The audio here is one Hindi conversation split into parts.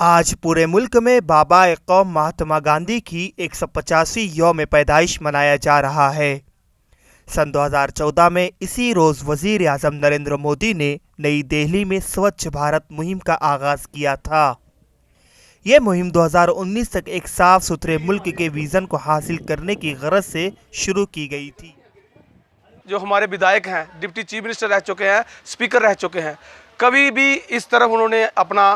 आज पूरे मुल्क में बाबा-ए-कौम महात्मा गांधी की 185वीं यौम पैदाइश मनाया जा रहा है। सन 2014 में इसी रोज़ वज़ीर आज़म नरेंद्र मोदी ने नई दिल्ली में स्वच्छ भारत मुहिम का आगाज़ किया था। ये मुहिम 2019 तक एक साफ सुथरे मुल्क के विज़न को हासिल करने की गरज से शुरू की गई थी। जो हमारे विधायक हैं, डिप्टी चीफ मिनिस्टर रह चुके हैं, स्पीकर रह चुके हैं, कभी भी इस तरफ उन्होंने अपना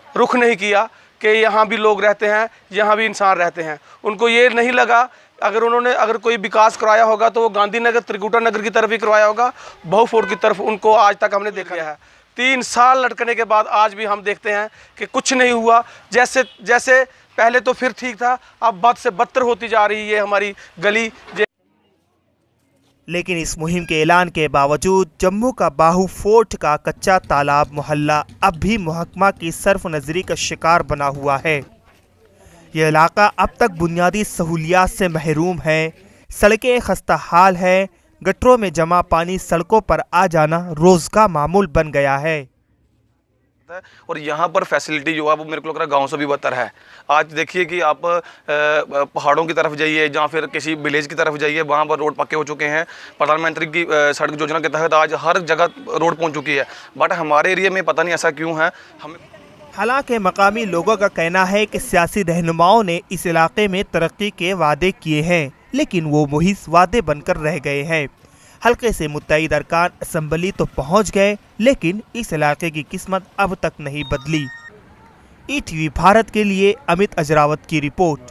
रुख नहीं किया कि यहाँ भी लोग रहते हैं, यहाँ भी इंसान रहते हैं। उनको ये नहीं लगा, अगर कोई विकास करवाया होगा तो वो गांधीनगर त्रिकुटा नगर की तरफ ही करवाया होगा, बहुफोर्ट की तरफ उनको आज तक हमने देखा है। 3 साल लटकने के बाद आज भी हम देखते हैं कि कुछ नहीं हुआ। जैसे पहले तो फिर ठीक था, अब बद से बदतर होती जा रही है हमारी गली। लेकिन इस मुहिम के ऐलान के बावजूद जम्मू का बाहू फोर्ट का कच्चा तालाब मोहल्ला अब भी महकमा की सर्फ नजरी का शिकार बना हुआ है। यह इलाका अब तक बुनियादी सहूलियात से महरूम है। सड़कें खस्ता हाल है, गटरों में जमा पानी सड़कों पर आ जाना रोज का मामूल बन गया है। और यहाँ पर फैसिलिटी जो है वो मेरे को लग रहा है गाँव से भी बदतर है। आज देखिए कि आप पहाड़ों की तरफ जाइए, जहाँ फिर किसी विलेज की तरफ जाइए, वहाँ पर रोड पक्के हो चुके हैं। प्रधानमंत्री की सड़क योजना के तहत आज हर जगह रोड पहुँच चुकी है, बट हमारे एरिया में पता नहीं ऐसा क्यों है। हालांकि मकामी लोगों का कहना है कि सियासी रहनुमाओं ने इस इलाके में तरक्की के वादे किए हैं, लेकिन वो मुहिज वादे बनकर रह गए हैं। हल्के से मुत्तहिद अरकान असम्बली तो पहुंच गए, लेकिन इस इलाके की किस्मत अब तक नहीं बदली। ईटीवी भारत के लिए अमित अजरावत की रिपोर्ट।